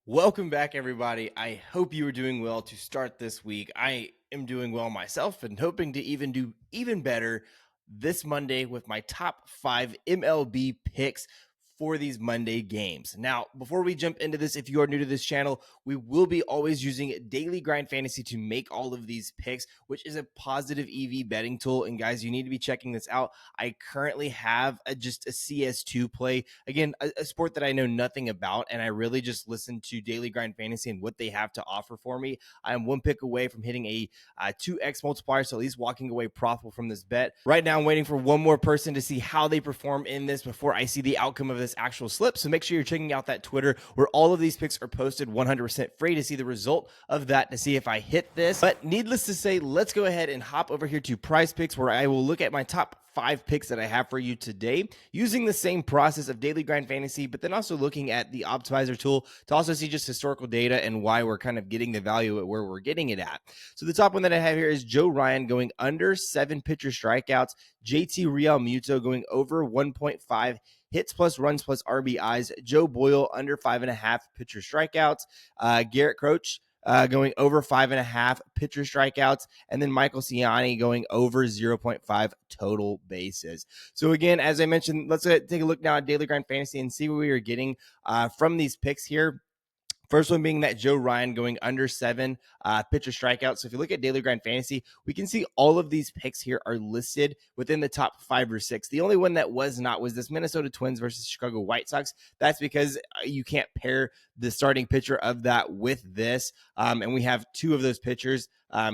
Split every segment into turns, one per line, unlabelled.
Welcome back, everybody. I hope you are doing well to start this week. I am doing well myself and hoping to do even better this Monday with my top 5 MLB picks for these Monday games. Now, before we jump into this, if you are new to this channel, we will be always using Daily Grind Fantasy to make all of these picks, which is a positive EV betting tool. And guys, you need to be checking this out. I currently have just a CS2 play. Again, a sport that I know nothing about, and I really just listen to Daily Grind Fantasy and what they have to offer for me. I am one pick away from hitting a 2x multiplier, so at least walking away profitable from this bet. Right now, I'm waiting for one more person to see how they perform in this before I see the outcome of this actual slip. So make sure you're checking out that Twitter where all of these picks are posted 100% free to see the result of that, to see if I hit this. But needless to say, let's go ahead and hop over here to PrizePicks, where I will look at my top 5 picks that I have for you today using the same process of Daily Grind Fantasy, but then also looking at the optimizer tool to also see just historical data and why we're kind of getting the value at where we're getting it at. So the top one that I have here is Joe Ryan going under 7 pitcher strikeouts, JT Realmuto going over 1.5 hits plus runs plus RBIs, Joe Boyle under 5.5 pitcher strikeouts, Garrett Croce going over 5.5 pitcher strikeouts, and then Michael Ciani going over 0.5 total bases. So again, as I mentioned, let's take a look now at Daily Grind Fantasy and see what we are getting from these picks here. First one being that Joe Ryan going under 7 pitcher strikeouts. So if you look at Daily Grind Fantasy, we can see all of these picks here are listed within the top 5 or 6. The only one that was not was this Minnesota Twins versus Chicago White Sox. That's because you can't pair the starting pitcher of that with this. And we have 2 of those pitchers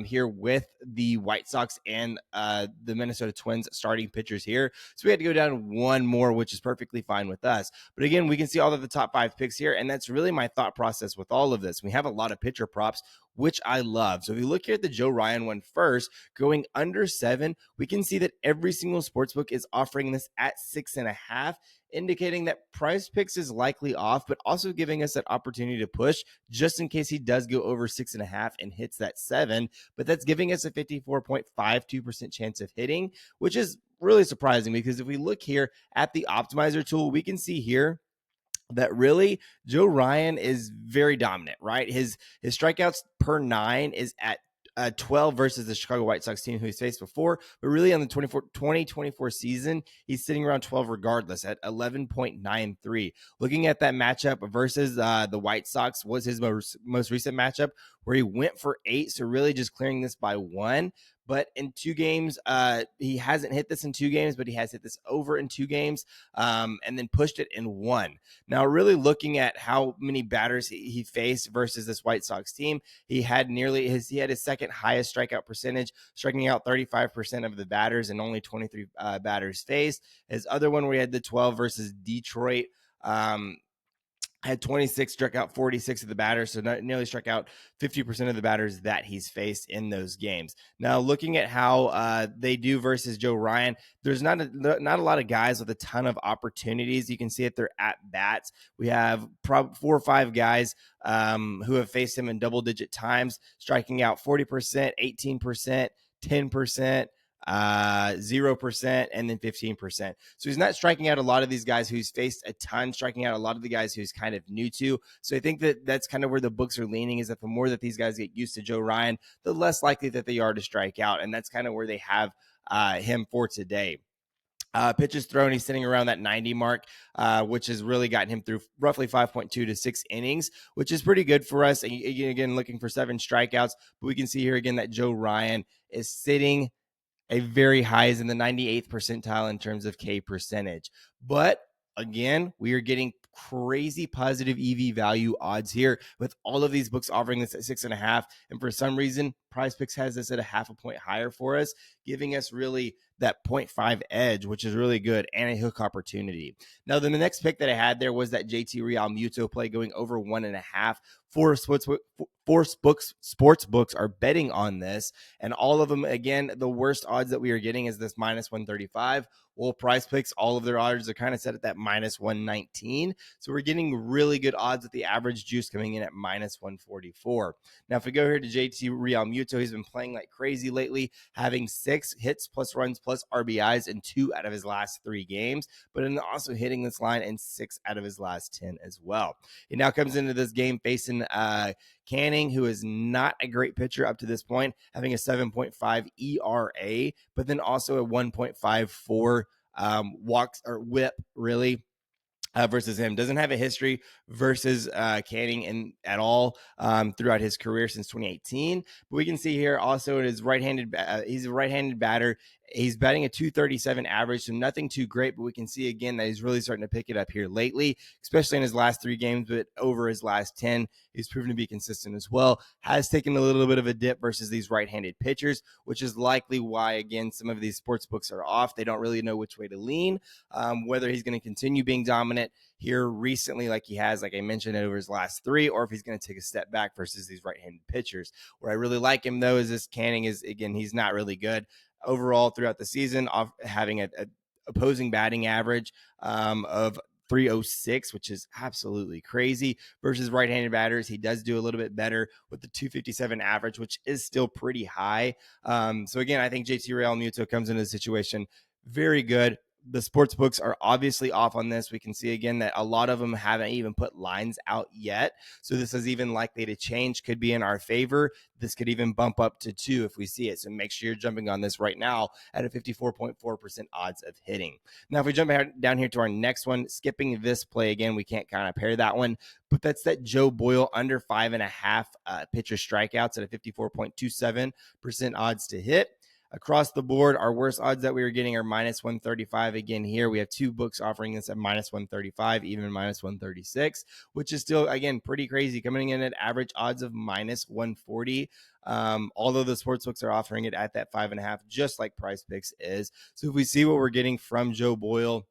here with the White Sox and the Minnesota Twins starting pitchers here. So we had to go down one more, which is perfectly fine with us. But again, we can see all of the top 5 picks here, and that's really my thought process with all of this. We have a lot of pitcher props, which I love. So if you look here at the Joe Ryan one first, going under 7, we can see that every single sportsbook is offering this at 6.5, indicating that PrizePicks is likely off, but also giving us that opportunity to push just in case he does go over 6.5 and hits that 7. But that's giving us a 54.52% chance of hitting, which is really surprising, because if we look here at the optimizer tool, we can see here that really Joe Ryan is very dominant, right? His strikeouts per 9 is at 12 versus the Chicago White Sox team who he's faced before. But really on the 2024 season, he's sitting around 12 regardless at 11.93. Looking at that matchup versus the White Sox was his most recent matchup, where he went for 8. So really just clearing this by 1. But in 2 games, he hasn't hit this in 2 games, but he has hit this over in 2 games, and then pushed it in 1. Now, really looking at how many batters he faced versus this White Sox team, he had his second highest strikeout percentage, striking out 35% of the batters and only 23 batters faced. His other one, where he had the 12 versus Detroit, had 26, struck out 46 of the batters, so nearly struck out 50% of the batters that he's faced in those games. Now, looking at how they do versus Joe Ryan, there's not a lot of guys with a ton of opportunities. You can see at their at-bats. We have 4 or 5 guys who have faced him in double-digit times, striking out 40%, 18%, 10%. 0%, and then 15%. So he's not striking out a lot of these guys who's faced a ton, striking out a lot of the guys who's kind of new to. So I think that that's kind of where the books are leaning, is that the more that these guys get used to Joe Ryan, the less likely that they are to strike out. And that's kind of where they have him for today. Pitches thrown, he's sitting around that 90 mark, which has really gotten him through roughly 5.2 to 6 innings, which is pretty good for us. Again, looking for 7 strikeouts, but we can see here again that Joe Ryan is sitting a very high, is in the 98th percentile in terms of K percentage. But again, we are getting crazy positive EV value odds here with all of these books offering this at 6.5. And for some reason, PrizePicks has this at a 0.5 point higher for us, giving us really that 0.5 edge, which is really good, and a hook opportunity. Now, then the next pick that I had there was that JT Realmuto play going over 1.5. 4 sports books are betting on this, and all of them, again, the worst odds that we are getting is this -135. Well, PrizePicks, all of their odds are kind of set at that minus 119. So we're getting really good odds with the average juice coming in at minus 144. Now, if we go here to JT Realmuto, he's been playing like crazy lately, having 6 hits plus runs plus RBIs in 2 out of his last 3 games, but then also hitting this line in 6 out of his last 10 as well. He now comes into this game facing Canning, who is not a great pitcher up to this point, having a 7.5 ERA, but then also a 1.54 walks or whip, really. Versus him. Doesn't have a history versus Canning at all throughout his career since 2018. But we can see here also it is right-handed. He's a right-handed batter. He's batting a 237 average, so nothing too great, but we can see again that he's really starting to pick it up here lately, especially in his last 3 games, but over his last 10, he's proven to be consistent as well. Has taken a little bit of a dip versus these right-handed pitchers, which is likely why, again, some of these sports books are off. They don't really know which way to lean, whether he's going to continue being dominant here recently like he has, like I mentioned, over his last 3, or if he's going to take a step back versus these right-handed pitchers. Where I really like him, though, is this Canning is, again, he's not really good overall throughout the season, having a opposing batting average of 306, which is absolutely crazy versus right-handed batters. He does do a little bit better with the 257 average, which is still pretty high. So again, I think JT Realmuto comes into the situation very good. The sports books are obviously off on this. We can see again that a lot of them haven't even put lines out yet. So this is even likely to change, could be in our favor. This could even bump up to 2 if we see it. So make sure you're jumping on this right now at a 54.4% odds of hitting. Now, if we jump down here to our next one, skipping this play again, we can't kind of pair that one, but that's that Joe Boyle under 5.5 pitcher strikeouts at a 54.27% odds to hit. Across the board, our worst odds that we are getting are minus 135. Again, here we have 2 books offering this at minus 135, even minus 136, which is still, again, pretty crazy, coming in at average odds of minus 140. Although the sports books are offering it at that 5.5, just like PrizePicks is. So if we see what we're getting from Joe Boyle,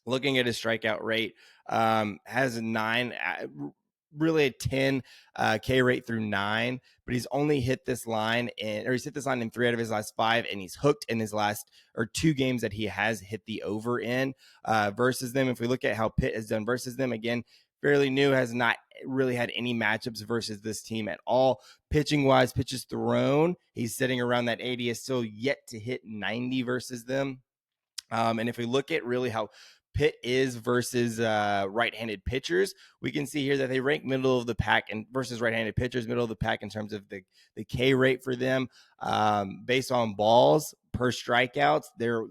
looking at his strikeout rate, has a 9, really a 10 K rate through 9, but he's only hit this line he's hit this line in 3 out of his last 5, and he's hooked in his last 2 games that he has hit the over in versus them. If we look at how Pitt has done versus them, again, fairly new, has not really had any matchups versus this team at all. Pitching wise, pitches thrown, he's sitting around that 80, is still yet to hit 90 versus them. And if we look at really how Pitt is versus right-handed pitchers, we can see here that they rank middle of the pack and versus right-handed pitchers, middle of the pack in terms of the K rate for them based on balls per strikeouts. They're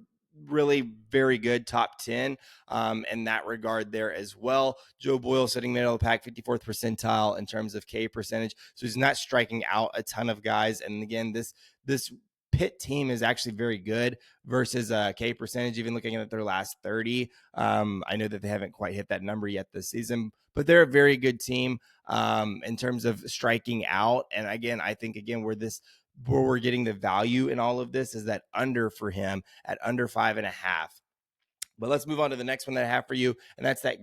really very good, top 10 in that regard there as well. Joe Boyle sitting middle of the pack, 54th percentile in terms of K percentage. So he's not striking out a ton of guys. And again, this Pitt team is actually very good versus K percentage, even looking at their last 30. I know that they haven't quite hit that number yet this season, but they're a very good team in terms of striking out. And again, I think, again, where we're getting the value in all of this is that under for him at under 5.5. But let's move on to the next one that I have for you, and that's that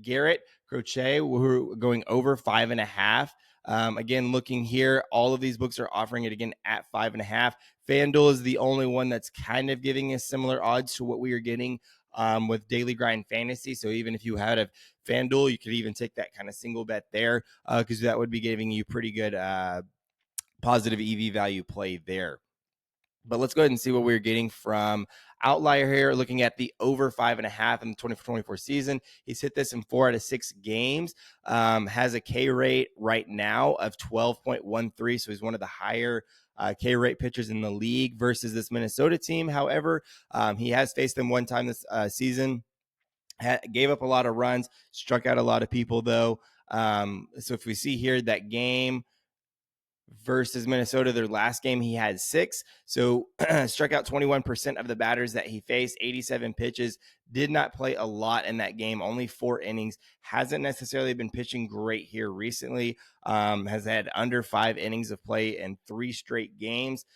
Garrett Crochet, who are going over 5.5. Again, looking here, all of these books are offering it again at 5.5. FanDuel is the only one that's kind of giving us similar odds to what we are getting with Daily Grind Fantasy. So even if you had a FanDuel, you could even take that kind of single bet there because that would be giving you pretty good positive EV value play there. But let's go ahead and see what we're getting from Outlier here, looking at the over 5.5 in the 2024 season. He's hit this in 4 out of 6 games, has a K rate right now of 12.13. So he's one of the higher K rate pitchers in the league versus this Minnesota team. However, he has faced them one time this season, gave up a lot of runs, struck out a lot of people though. So if we see here that game versus Minnesota, their last game, he had 6. So struck out 21% of the batters that he faced, 87 pitches, did not play a lot in that game, only 4 innings, hasn't necessarily been pitching great here recently, has had under 5 innings of play in 3 straight games.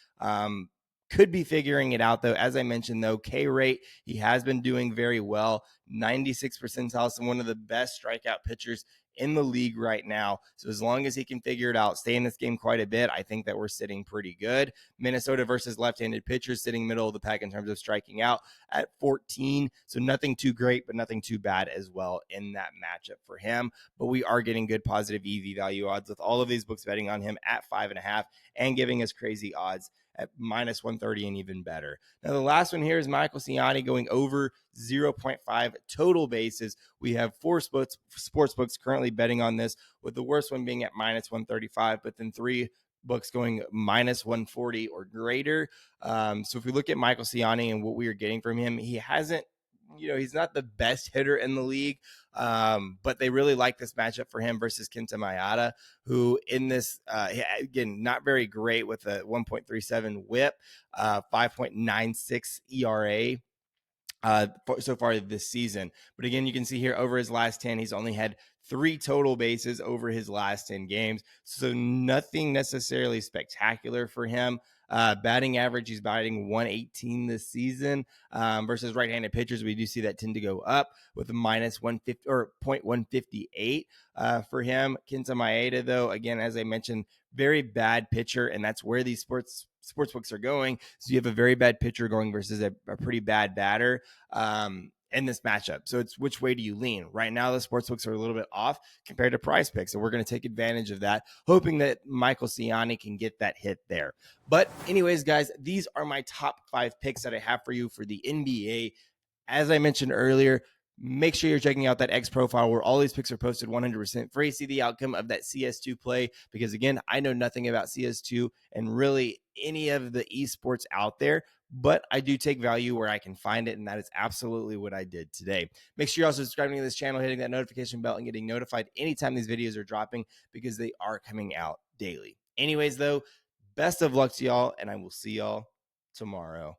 Could be figuring it out, though. As I mentioned, though, K rate, he has been doing very well. 96 percentile, so one of the best strikeout pitchers in the league right now. So as long as he can figure it out, stay in this game quite a bit, I think that we're sitting pretty good. Minnesota versus left-handed pitchers sitting middle of the pack in terms of striking out at 14. So nothing too great, but nothing too bad as well in that matchup for him. But we are getting good positive EV value odds with all of these books betting on him at 5.5 and giving us crazy odds at minus 130 and even better. Now, the last one here is Michael Ciani going over 0.5 total bases. We have 4 sports books currently betting on this, with the worst one being at minus 135, but then 3 books going minus 140 or greater. So if we look at Michael Ciani and what we are getting from him, he hasn't, he's not the best hitter in the league, but they really like this matchup for him versus Kenta Maeda, who in this, again, not very great with a 1.37 whip, 5.96 ERA. So far this season. But again, you can see here over his last 10, he's only had 3 total bases over his last 10 games. So nothing necessarily spectacular for him. Batting average, he's batting 118 this season versus right-handed pitchers. We do see that tend to go up with a minus 150 or 0.158 for him. Kenta Maeda, though, again, as I mentioned, very bad pitcher, and that's where these sports books are going. So you have a very bad pitcher going versus a pretty bad batter in this matchup. So it's which way do you lean? Right now, the sports books are a little bit off compared to PrizePicks. So we're going to take advantage of that, hoping that Michael Ciani can get that hit there. But anyways, guys, these are my top 5 picks that I have for you for the NBA. As I mentioned earlier, make sure you're checking out that X profile where all these picks are posted 100% free. See the outcome of that CS2 play, because again, I know nothing about CS2 and really any of the esports out there, but I do take value where I can find it, and that is absolutely what I did today. Make sure you're also subscribing to this channel, hitting that notification bell, and getting notified anytime these videos are dropping, because they are coming out daily. Anyways, though, best of luck to y'all, and I will see y'all tomorrow.